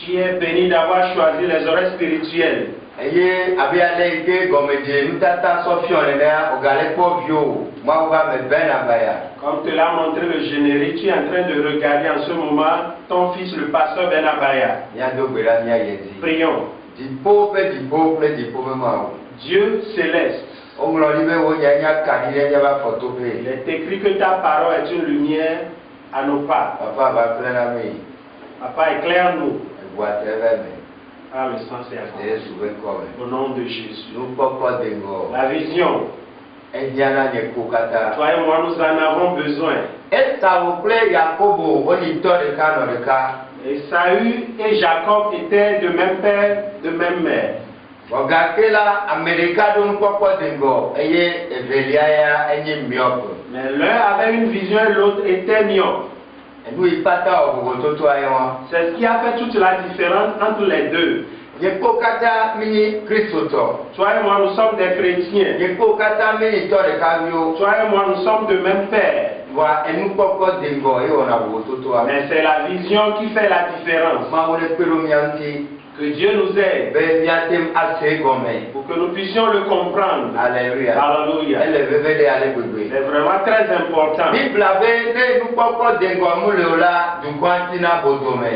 Tu es béni d'avoir choisi les oreilles spirituelles. Comme te l'a montré le générique, tu es en train de regarder en ce moment ton fils, le pasteur Ben Abaya. Prions. Dieu céleste, il est écrit que ta parole est une lumière à nos pas. Papa, éclaire-nous. Ah, le sang c'est à toi. Au nom de Jésus. La vision. Toi et moi, nous en avons besoin. Et Saül et Jacob étaient de même père, de même mère. Mais l'un avait une vision et l'autre était myope. C'est ce qui a fait toute la différence entre les deux. Toi et moi, nous sommes des chrétiens. Toi et moi, nous sommes de même père. Mais c'est la vision qui fait la différence. Que Dieu nous aide pour que nous puissions le comprendre. Alléluia. Alléluia. C'est vraiment très important.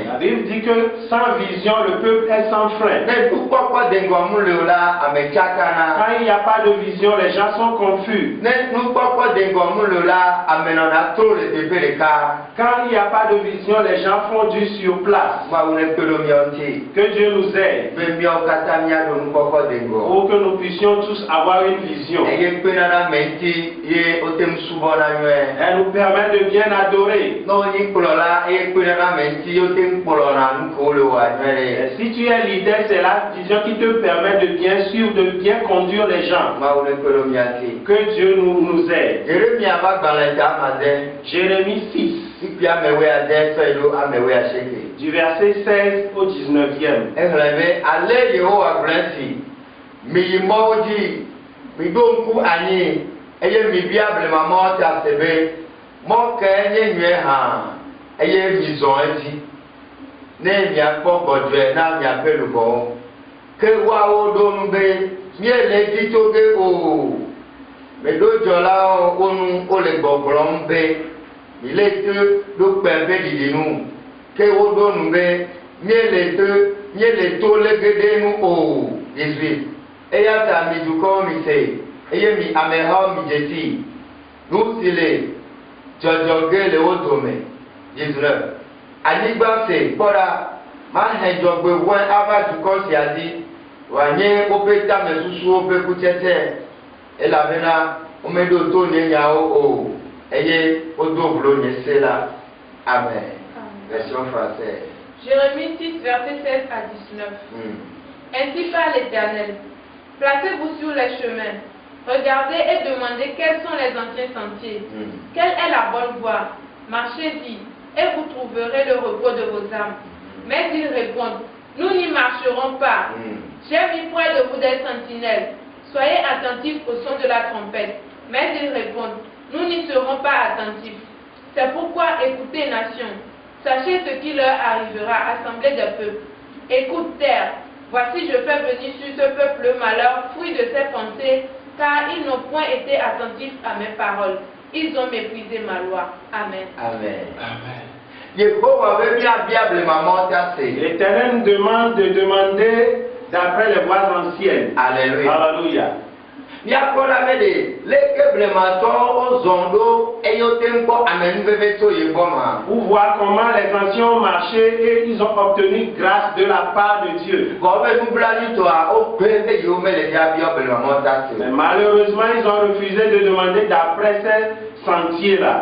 La Bible dit que sans vision, le peuple est sans frein. Quand il n'y a pas de vision, les gens sont confus. Quand il n'y a pas de vision, les gens font du sur place. Que Dieu nous aide pour que nous puissions tous avoir une vision. Elle nous permet de bien adorer. Et si tu es leader, c'est la vision qui te permet de bien suivre, de bien conduire les gens. Que Dieu nous aide. Jérémie 6. Du verset 16 au 19e. Il est que le père de nous, que vous donnez, mieux les taux les nous au 18. Et à ta mise du corps, et mi améha mi jeti, nous s'il est, Jodjogé le haut domaine, 19. Anigba c'est, voilà, ma hedjogbe ouin ava du corps si a dit, wanye opeta me sous au peu coutete, et la vena, on met d'auto nyao o. Ayez au double là. Amen. Version française. Jérémie 6, verset 16 à 19. Ainsi parle l'Éternel. Placez-vous sur les chemins. Regardez et demandez quels sont les anciens sentiers. Quelle est la bonne voie? Marchez-y et vous trouverez le repos de vos âmes. Mais ils répondent, nous n'y marcherons pas. J'ai mis près de vous des sentinelles. Soyez attentifs au son de la trompette. Mais ils répondent, nous n'y serons pas attentifs. C'est pourquoi écoutez, nations, sachez ce qui leur arrivera, assemblée des peuples. Écoute, terre, voici je fais venir sur ce peuple le malheur, fruit de ses pensées, car ils n'ont point été attentifs à mes paroles. Ils ont méprisé ma loi. Amen. Amen. Amen. L'Éternel nous demande de demander d'après les voies anciennes. Alléluia. Alléluia. Pour voir comment les anciens ont marché et ils ont obtenu grâce de la part de Dieu. Mais malheureusement, ils ont refusé de demander d'après ces sentiers-là.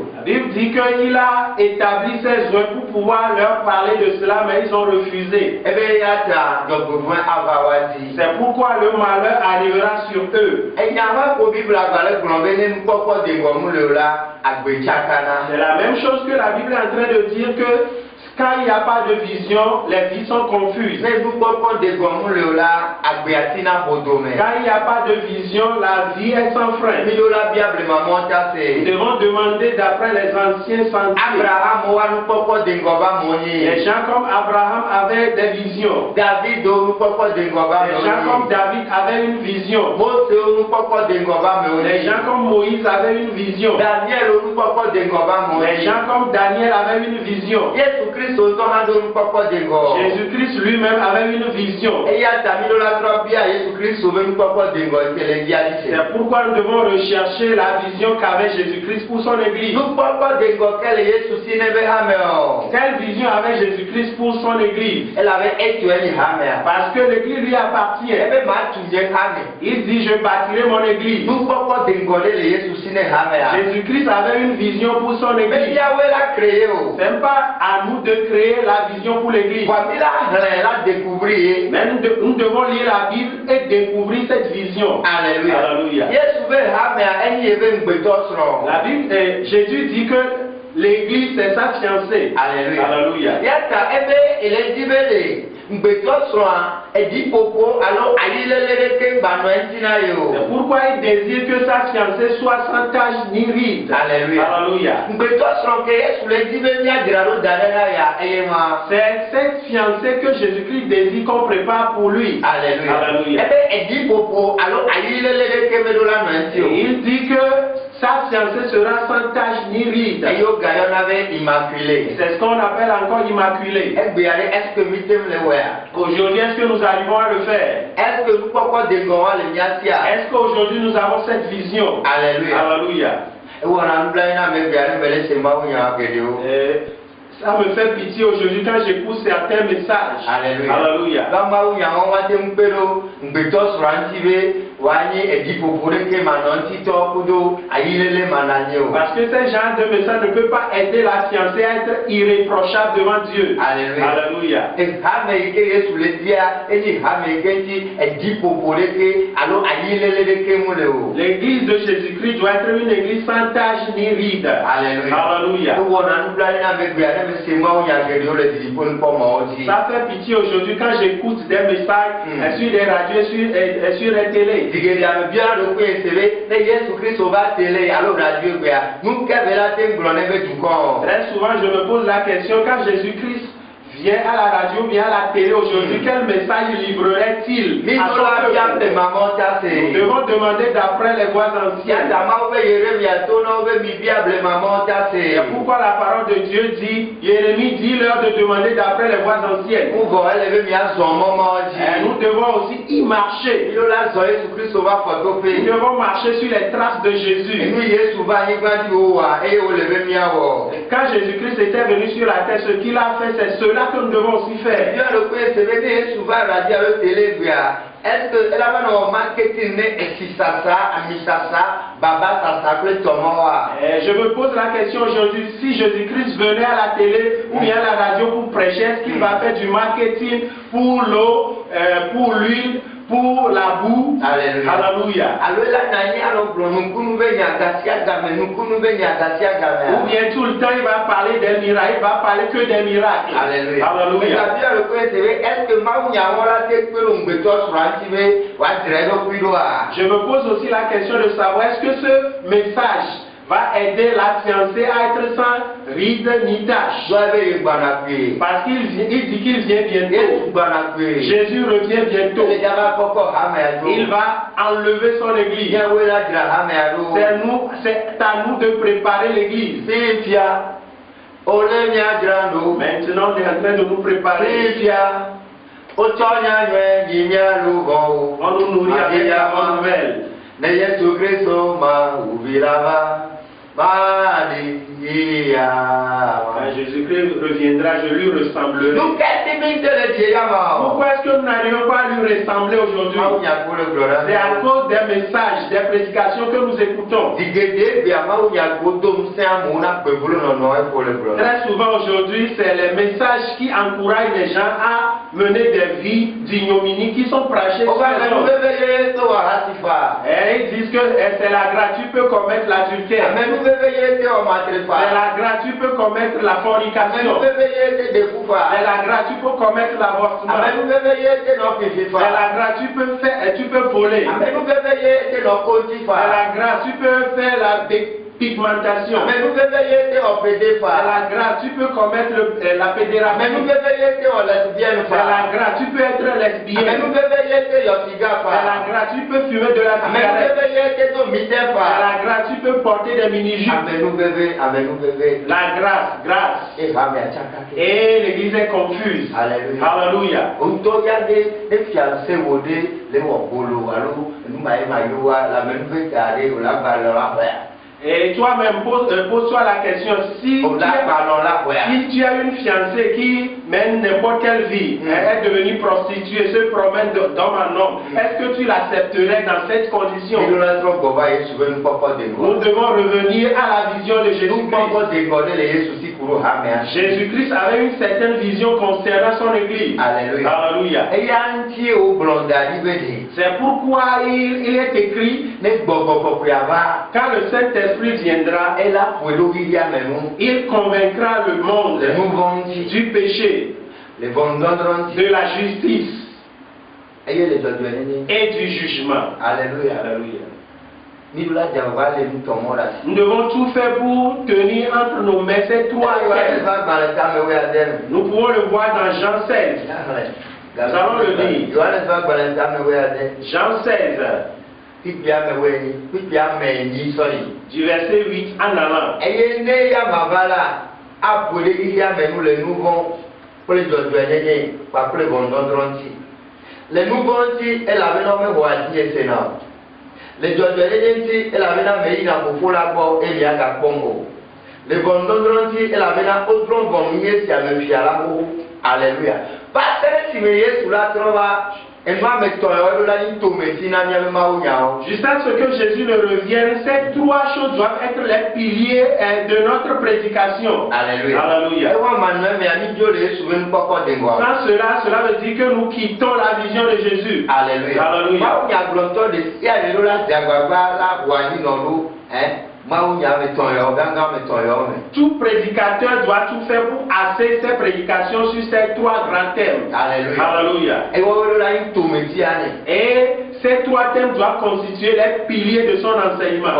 La Bible dit qu'il a établi ses œuvres pour pouvoir leur parler de cela, mais ils ont refusé. C'est pourquoi le malheur arrivera sur eux. C'est la même chose que la Bible est en train de dire que Quand il n'y a pas de vision, les vies sont confuses. Quand il n'y a pas de vision, la vie est sans frein. Nous devons demander d'après les anciens sentiers. Les gens comme Abraham avaient des visions. Les gens comme David avaient une vision. Les gens comme Moïse avaient une vision. Les gens comme Daniel avaient une vision. Jésus-Christ lui-même avait une vision. C'est pourquoi nous devons rechercher la vision qu'avait Jésus-Christ pour son église. Quelle vision avait Jésus-Christ pour son église? Parce que l'église lui appartient. Il dit, je bâtirai mon église. Jésus-Christ avait une vision pour son église. Ce n'est pas à nous de créer la vision pour l'église. Mais nous devons lire la Bible et découvrir cette vision. Alléluia. La Bible, Jésus dit que l'église c'est sa fiancée. Alléluia. C'est pourquoi il désire que sa fiancée soit sans tache ni ride. Alléluia. C'est cette fiancée que Jésus-Christ désire qu'on prépare pour lui. Alléluia. Il dit que sa fiancée sera sans tache ni ride. C'est ce qu'on appelle encore immaculé. Aujourd'hui, est-ce que nous arrivons à le faire? Est-ce qu'aujourd'hui nous avons cette vision? Alléluia. Ça me fait pitié aujourd'hui quand j'écoute certains messages. Alléluia. Parce que ces gens de messages ne peuvent pas aider la fiancée à être irréprochable devant Dieu. Alléluia. L'église de Jésus-Christ doit être une église sans tache ni ride. Alléluia. Ça fait pitié aujourd'hui quand j'écoute des messages sur des radios et sur les télés. Très souvent je me pose la question, quand Jésus-Christ vient à la radio, vient à la télé aujourd'hui, quel message livrerait-il? Nous devons demander d'après les voix anciennes. Pourquoi la parole de Dieu dit, Jérémie dit leur de demander d'après les voix anciennes. Nous devons aussi y marcher. Nous devons marcher sur les traces de Jésus. Quand Jésus-Christ était venu sur la terre, ce qu'il a fait, c'est cela que nous devons aussi faire. Est-ce que la marketing je me pose la question aujourd'hui, si Jésus-Christ venait à la télé ou bien à la radio pour prêcher, est-ce qu'il va faire du marketing pour l'eau, pour l'huile, pour la boue? Alléluia. Ou bien tout le temps il va parler des miracles, il va parler que des miracles. Alléluia. Je me pose aussi la question de savoir, est-ce que ce message va aider la fiancée à être sans ride ni tache? Parce qu'il dit qu'il vient bientôt. Jésus revient bientôt. Il va enlever son église. C'est à nous de préparer l'église. Maintenant, on est en train de nous préparer. On nous nourrit avec la bonne nouvelle. Quand Jésus-Christ reviendra, je lui ressemblerai. Pourquoi est-ce que nous n'arrivons pas à lui ressembler aujourd'hui? C'est à cause des messages, des prédications que nous écoutons. Très souvent aujourd'hui, c'est les messages qui encouragent les gens à mener des vies d'ignominie qui sont prêchées sur les hommes. Et ils disent que c'est la grâce, tu peux commettre l'adultère. la grâce, tu peux commettre la fornication. C'est la grâce, tu peux commettre l'avortement. C'est la grâce, tu peux voler. C'est la grâce, tu peux faire la pigmentation. C'est la grâce, tu peux commettre la pédération. C'est la grâce, tu peux être lesbienne. C'est la grâce, tu peux fumer de la cigarette. C'est la grâce, tu peux porter des mini-jupes. La grâce. Et l'église est confuse. Alléluia. Et toi-même, pose-toi la question, si tu as une fiancée qui mène n'importe quelle vie, elle est devenue prostituée, se promène d'homme en homme, est-ce que tu l'accepterais dans cette condition? Nous devons revenir à la vision de Jésus-Christ. Jésus-Christ avait une certaine vision concernant son église. Alléluia. C'est pourquoi il est écrit, quand le Saint-Esprit viendra, il convaincra le monde du péché, de la justice et du jugement. Alléluia. Nous devons tout faire pour tenir entre nos mains ces trois thèmes. Nous pouvons le voir dans Jean 16. Nous allons le lire. Jean 16. Du verset 8 en avant. Les nouveaux dit, elle avait nommé Roadi et Sénat. Les Josué elle avait nommé Ina Popola Bo et Liaga Congo. Les Bondondronti, elle avait nommé Otron Bonnier, si elle me fiala. Alléluia. Parce que si me y sous la trova, jusqu'à ce que Jésus ne revienne, ces trois choses doivent être les piliers de notre prédication. Alléluia. Alléluia. Sans cela veut dire que nous quittons la vision de Jésus. Alléluia. Alléluia. Tout prédicateur doit tout faire pour asseoir ses prédications sur ces trois grands thèmes. Alléluia. Et ces trois thèmes doivent constituer les piliers de son enseignement.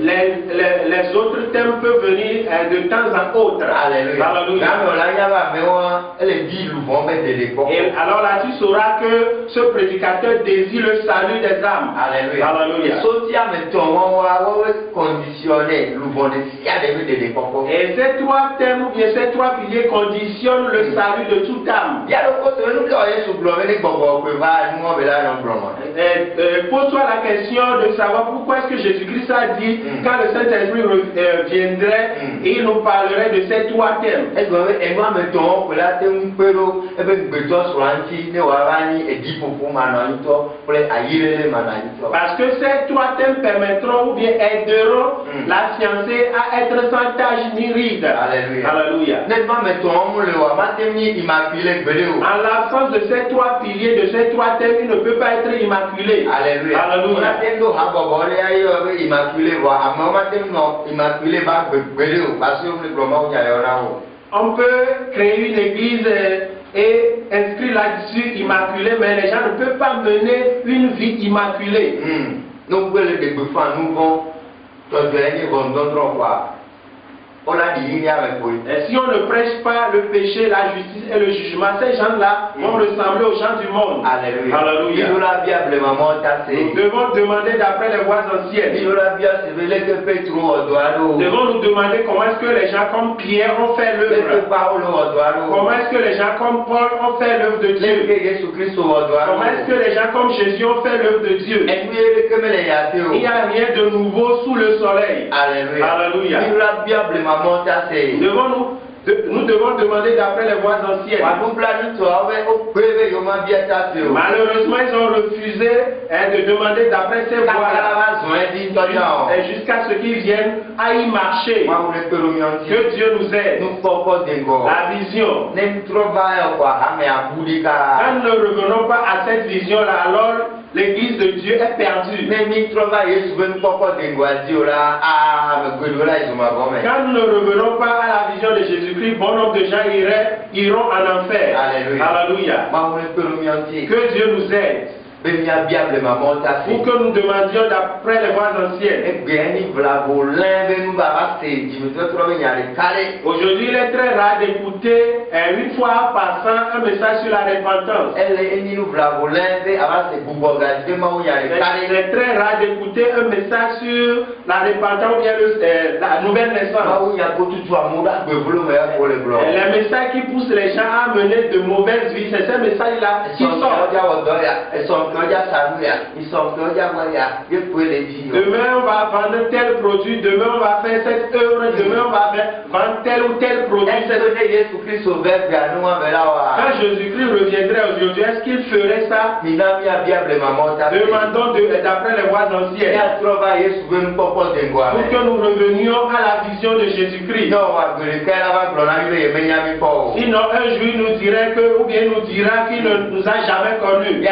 Les autres thèmes peuvent venir de temps en autre. Alléluia. Et alors là, tu sauras que ce prédicateur désire le salut des âmes. Alléluia. Alléluia. Et ces trois thèmes ou bien ces trois piliers conditionnent le salut de toute âme. Pose-toi la question de savoir pourquoi est-ce que Jésus-Christ a dit quand le Saint-Esprit viendrait, il nous parlerait de ces trois thèmes. Parce que ces trois thèmes permettront ou bien aideront la fiancée à être sans tache ni ride. Alléluia. Alléluia. En l'absence de ces trois piliers, de ces trois thèmes, il ne peut pas être immaculé. Alléluia. Alléluia. On peut créer une église et inscrire là-dessus immaculé, mais les gens ne peuvent pas mener une vie immaculée. Et si on ne prêche pas le péché, la justice et le jugement, ces gens-là vont ressembler aux gens du monde. Alléluia. Alléluia. Nous devons demander d'après les voies anciennes. Nous devons nous demander comment est-ce que les gens comme Pierre ont fait l'œuvre. Comment est-ce que les gens comme Paul ont fait l'œuvre de Dieu. Comment est-ce que les gens comme Jésus ont fait l'œuvre de Dieu. Il n'y a rien de nouveau sous le soleil. Alléluia. Alléluia. Nous devons demander d'après les voies anciennes. Malheureusement, ils ont refusé de demander d'après ces voies jusqu'à ce qu'ils viennent à y marcher. Que Dieu nous aide. La vision. Quand nous ne revenons pas à cette vision-là, alors l'église de Dieu est perdue. Mais Quand nous ne revenons pas à la vision de Jésus-Christ, bon nombre de gens iront en enfer. Alléluia. Alléluia. Que Dieu nous aide. Pour que nous demandions d'après les voies anciennes. Aujourd'hui, il est très rare d'écouter une fois passant un message sur la repentance. C'est très rare d'écouter un message sur la repentance ou bien la nouvelle naissance. Les messages qui poussent les gens à mener de mauvaises vies, c'est ces messages-là qui sortent. Demain on va vendre tel produit, demain on va faire cette œuvre, demain on va vendre tel ou tel produit. Quand Jésus-Christ reviendrait aujourd'hui, est-ce qu'il ferait ça? Demandons d'après les voies anciennes. Pour que nous revenions à la vision de Jésus-Christ. Sinon un jour il nous dirait que, ou bien il nous dira qu'il ne nous a jamais connus.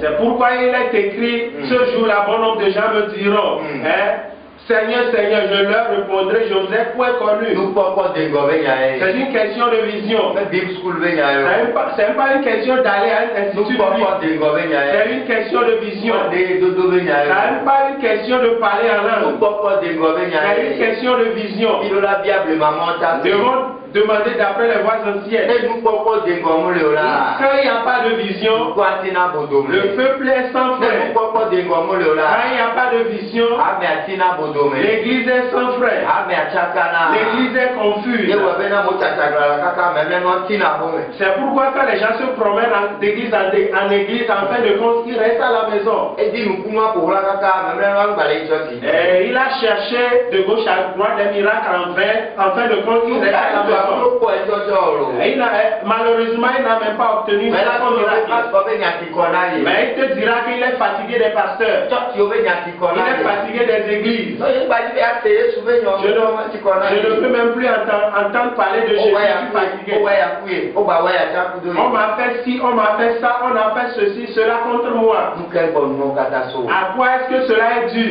C'est pourquoi il est écrit, ce jour-là, bon nombre de gens me diront, Seigneur, Seigneur, je leur répondrai, je vous ai point connu. C'est une question de vision. C'est même pas une question d'aller à un institut. C'est une question de vision. C'est même pas une question de parler en langue. C'est une question de vision. Devons demander d'après les voies anciennes. Quand il n'y a pas de vision, le peuple est sans frère. Quand il n'y a pas de vision, l'église est sans frère. L'église est confuse. C'est pourquoi quand les gens se promènent d'église en église, en fin de compte, ils restent à la maison. Et il a cherché de gauche à droite des miracles en vain. En fin de compte, il reste à la maison. Malheureusement, il n'a même pas obtenu son miracle. Mais il te dira qu'il est fatigué des pasteurs. Il est fatigué des églises. Je ne peux même plus entendre parler de Jésus. Je suis fatigué. On m'a fait ci, on m'a fait ça, on a fait ceci, cela contre moi. À quoi est-ce que cela est dû?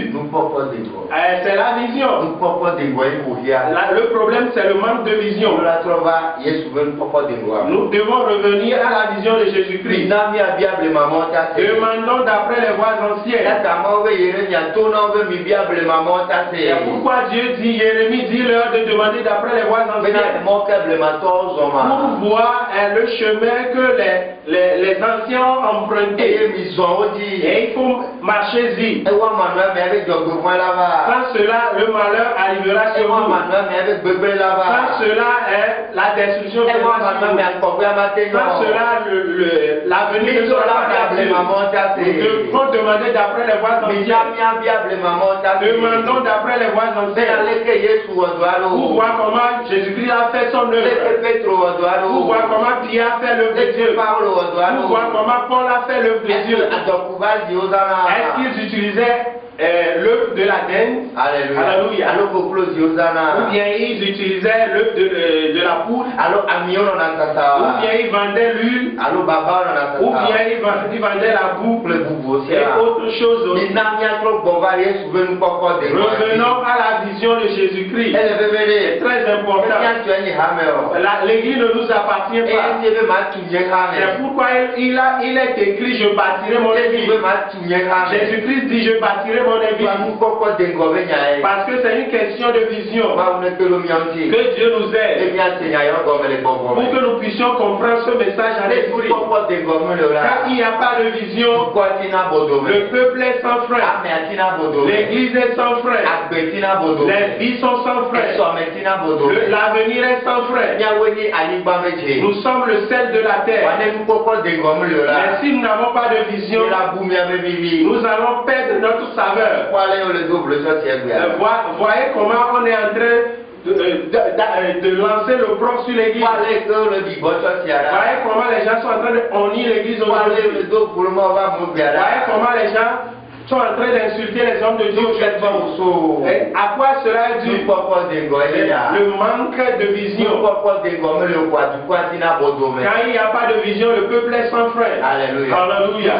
C'est la vision. Le problème, c'est le manque de vision. Nous devons revenir à la vision de Jésus-Christ. Demandons d'après les voies anciennes. C'est pourquoi Dieu dit, Jérémie dit leur de demander d'après les voies anciennes. Pour voir le chemin que les anciens ont emprunté. Et il faut marcher-y. Sans cela, le malheur arrivera sur vous. Sans cela, la destruction viendra sur vous. Sans cela, l'avenir ne sera pas garanti. Nous devons demander d'après les voies anciennes. Demandons d'après les voies anciennes. Pour voir comment Jésus-Christ a fait son œuvre. Pour voir comment Pierre a fait l'œuvre de Dieu. Pour voir comment Paul a fait l'œuvre de Dieu. Est-ce qu'ils utilisaient l'œuf de la dinde? Alléluia. Ou bien ils utilisaient l'œuf de la poudre? Ou bien ils vendaient l'huile? Ou bien ils vendaient la boue? Et autre chose aussi. Revenons à la vision de Jésus-Christ. C'est très important. L'église ne nous appartient pas. C'est pourquoi il est écrit, je bâtirai mon église. Jésus-Christ dit, je bâtirai mon église. Parce que c'est une question de vision. Que Dieu nous aide. Pour que nous puissions comprendre ce message à l'esprit. Quand il n'y a pas de vision, le peuple est sans frère. L'église est sans frère. Les vies sont sans frère. L'avenir est sans frère. Nous sommes le sel de la terre. Mais si nous n'avons pas de vision, nous allons perdre notre saveur. Voyez comment on est en train de lancer le prof sur l'église. Voyez comment les gens sont en train de honnir l'église aujourd'hui. Voyez comment les gens sont en train d'insulter les hommes de Dieu aujourd'hui. Et à quoi cela est dû? Le manque de vision. Quand il n'y a pas de vision, le peuple est sans frein. Alléluia. Alléluia.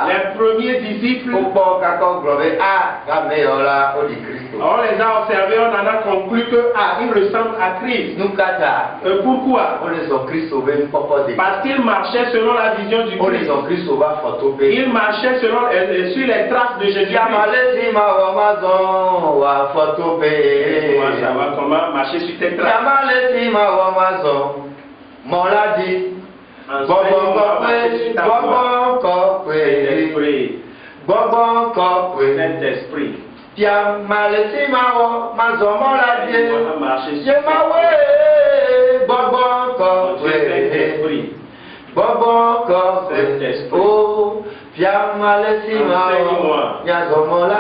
Les premiers disciples, on les a observés, on en a conclu que ils ressemblent à Christ. Pourquoi? Parce qu'ils marchaient selon la vision du Christ. Ils marchaient selon, sur les traces de Jésus. Comment marcher sur tes traces? Saint-Esprit.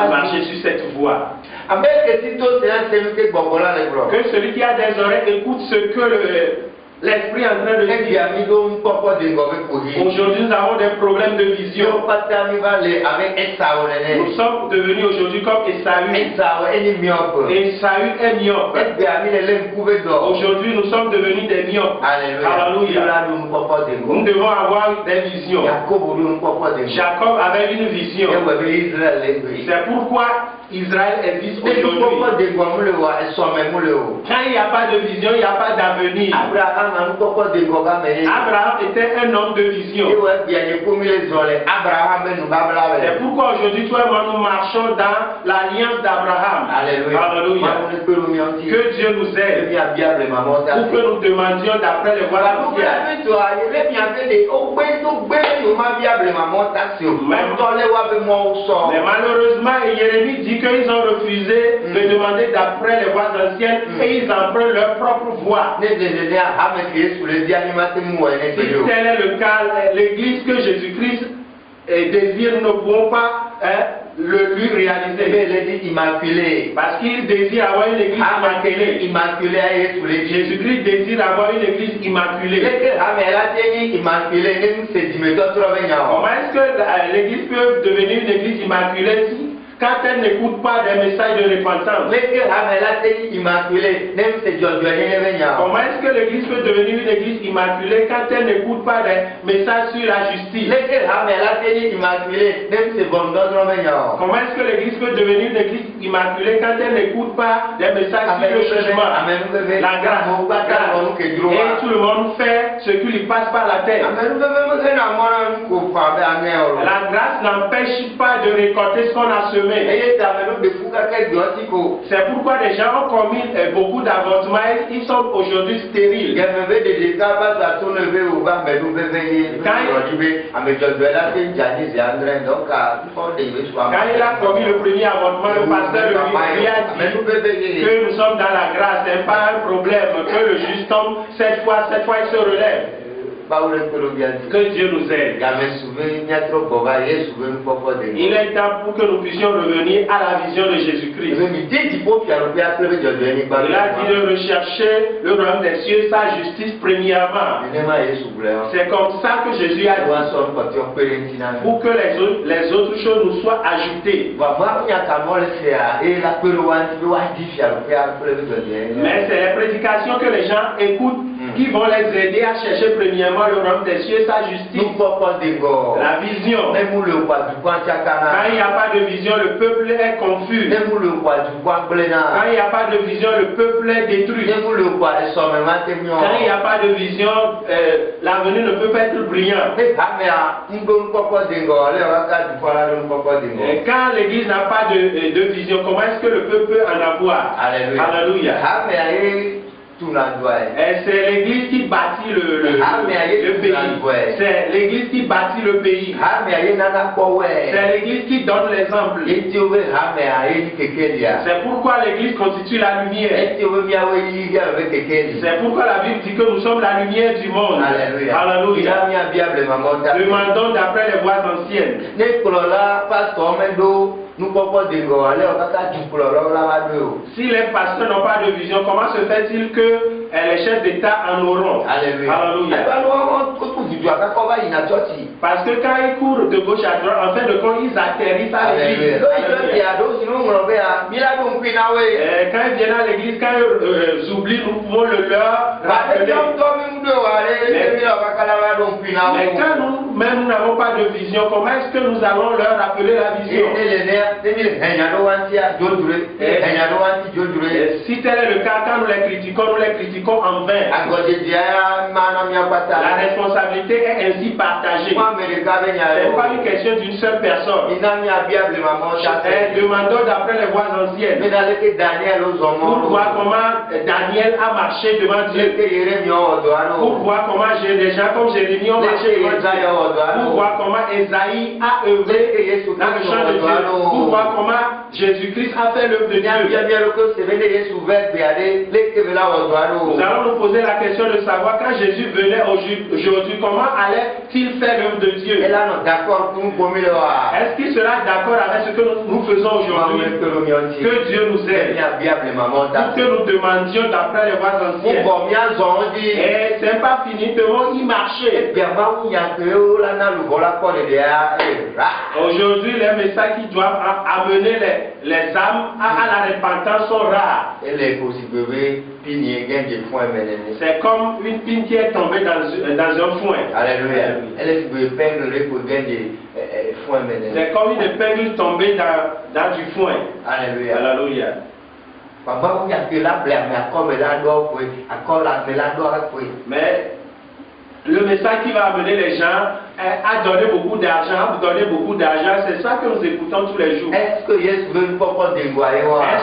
Marcher sur cette voie. Que celui qui a des oreilles écoute ce que l'Esprit est en train de dire. Aujourd'hui, nous avons des problèmes de vision. Nous sommes devenus aujourd'hui comme Esaü. Esaü est myope. Aujourd'hui, nous sommes devenus des myopes. Alléluia. Nous devons avoir des visions. Jacob avait une vision. C'est pourquoi Israël existe aujourd'hui. Quand il n'y a pas de vision, il n'y a pas d'avenir. Abraham était un homme de vision. C'est pourquoi aujourd'hui, toi et moi, nous marchons dans l'alliance d'Abraham. Alléluia. Que Dieu nous aide pour que nous demandions d'après les voies anciennes. Mais malheureusement, Jérémie dit qu'ils ont refusé de demander d'après les voies anciennes et ils empruntent leur propre voie. Si tel est le cas, l'église que Jésus-Christ désire, ne pourront pas lui réaliser. Parce qu'il désire avoir une église immaculée. Jésus-Christ désire avoir une église immaculée. Comment est-ce que l'église peut devenir une église immaculée quand elle n'écoute pas des messages de repentance? Comment est-ce que l'église peut devenir une église immaculée quand elle n'écoute pas des messages sur la justice? Comment est-ce que l'église peut devenir une église immaculée quand elle n'écoute pas des messages sur le jugement, la grâce? Et tout le monde fait ce qui lui passe par la tête. La grâce n'empêche pas de récolter ce qu'on a semé. C'est pourquoi les gens ont commis beaucoup d'avortements et ils sont aujourd'hui stériles. Quand il a commis le premier avortement, le pasteur lui a dit que nous sommes dans la grâce, ce n'est pas un problème, que le juste homme, cette fois il se relève. Que Dieu nous aide. Il est temps pour que nous puissions revenir à la vision de Jésus-Christ. Il a dit de rechercher le royaume des cieux, sa justice premièrement. C'est comme ça que Jésus a dit. Pour que les autres choses nous soient ajoutées. Mais c'est les prédications que les gens écoutent qui vont les aider à chercher premièrement le royaume des cieux, sa justice. La vision. Quand il n'y a pas de vision, le peuple est confus. Quand il n'y a pas de vision, le peuple est détruit. Quand il n'y a pas de vision, l'avenir ne peut pas être brillant. Et quand l'église n'a pas de vision, comment est-ce que le peuple peut en avoir? Alléluia. Et c'est l'église qui bâtit le pays. C'est l'église qui bâtit le pays. C'est l'église qui donne l'exemple. C'est pourquoi l'église constitue la lumière. C'est pourquoi la Bible dit que nous sommes la lumière du monde. Alléluia. Demandons d'après les voies anciennes. Si les pasteurs n'ont pas de vision, comment se fait-il que les chefs d'État en auront? Alléluia. Alléluia. Parce que quand ils courent de gauche à droite, en fin de compte, ils atterrissent à l'église. Quand ils viennent à l'église, quand ils oublient, nous pouvons le leur rappeler. Mais quand nous-mêmes nous n'avons pas de vision, comment est-ce que nous allons leur rappeler la vision? Si tel est le cas, quand nous les critiquons en vain. La responsabilité est ainsi partagée. Ce n'est pas une question d'une seule personne. Demandons d'après les voies anciennes pour voir comment Daniel a marché devant Dieu. Pour voir comment des gens comme Jérémie ont marché devant Dieu. Pour voir comment Esaïe a œuvré dans le champ de Dieu. Pour voir comment Jésus-Christ a fait l'œuvre de Dieu. Nous allons nous poser la question de savoir quand Jésus venait aujourd'hui, comment allait-il faire l'œuvre de Dieu? Est-ce qu'il sera d'accord avec ce que nous faisons aujourd'hui? Que Dieu nous aide. Pour que nous demandions d'après les voies anciennes. Et ce n'est pas fini, nous devons y marcher. Aujourd'hui, les messages qui doivent amener les âmes à la repentance sont rares. C'est comme une pine qui est tombée dans un foin. Alléluia. C'est comme une épingle tombée dans du foin. Alléluia. Alléluia. Mais le message qui va amener les gens à donner beaucoup d'argent, c'est ça que nous écoutons tous les jours. Est-ce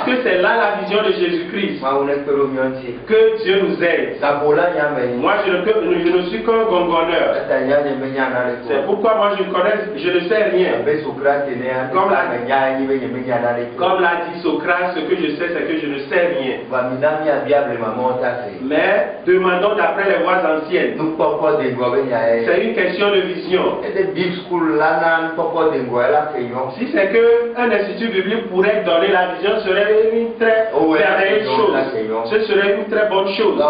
que c'est là la vision de Jésus-Christ? Que Dieu nous aide. Moi, je ne suis qu'un gongonneur. C'est pourquoi moi je ne sais rien. Comme l'a dit Socrate, ce que je sais, c'est que je ne sais rien. Mais demandons d'après les voies anciennes. C'est une question de vision. Si c'est qu'un institut biblique pourrait donner la vision, ce serait une très belle chose. Ce serait une très bonne chose.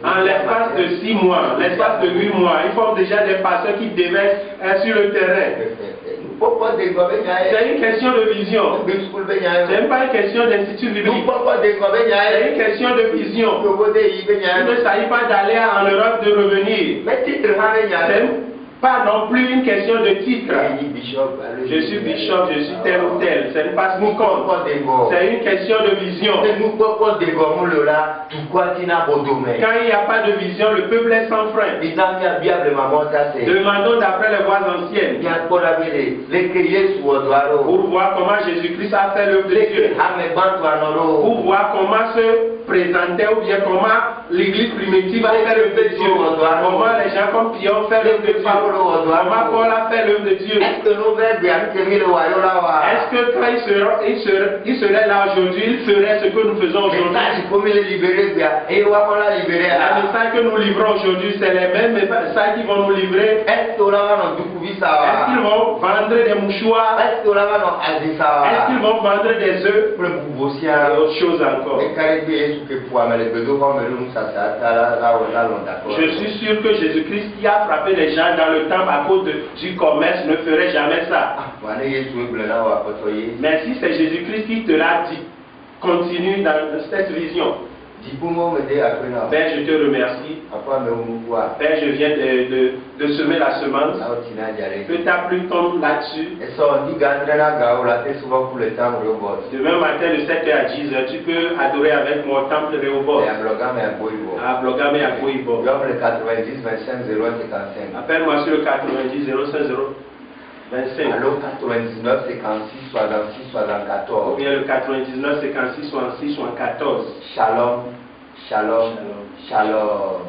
En l'espace de 6 mois, l'espace de 8 mois, il faut déjà des pasteurs qui déversent sur le terrain. C'est une question de vision. Ce n'est pas une question d'institut biblique. C'est une question de vision. Il ne s'agit pas d'aller en Europe, de revenir. Ce n'est pas non plus une question de titre. Je suis bishop, je suis tel ou tel. Ce n'est pas ce qui compte. C'est une question de vision. Quand il n'y a pas de vision, le peuple est sans frein. Demandons d'après les voies anciennes pour voir comment Jésus-Christ a fait l'œuvre de Dieu. Pour voir comment se présentait ou bien comment l'église primitive a fait l'œuvre de Dieu. Comment les gens comme Pierre ont fait l'œuvre de Dieu. Comment Paul a fait l'œuvre de Dieu. Est-ce que quand il serait là aujourd'hui, il ferait ce que nous faisons aujourd'hui? Les messages que nous livrons aujourd'hui, c'est les mêmes messages qu'ils vont nous livrer. Est-ce qu'ils vont vendre des mouchoirs? Est-ce qu'ils vont vendre des œufs? Et autre chose encore. Je suis sûr que Jésus-Christ qui a frappé les gens dans le temple à cause du commerce ne ferait jamais ça. Mais si c'est Jésus-Christ qui te l'a dit, continue dans cette vision. Père, je te remercie. Père, je viens de semer la semence. Que ta pluie tombe là-dessus. Demain matin de 7h à 10h, tu peux adorer avec moi au temple de Rehoboth. À Blogame à Boibo. Appelle-moi sur le 90 05 025. Alors 99 56 66 74. Ou bien le 99 56 66 74. Shalom, shalom, shalom.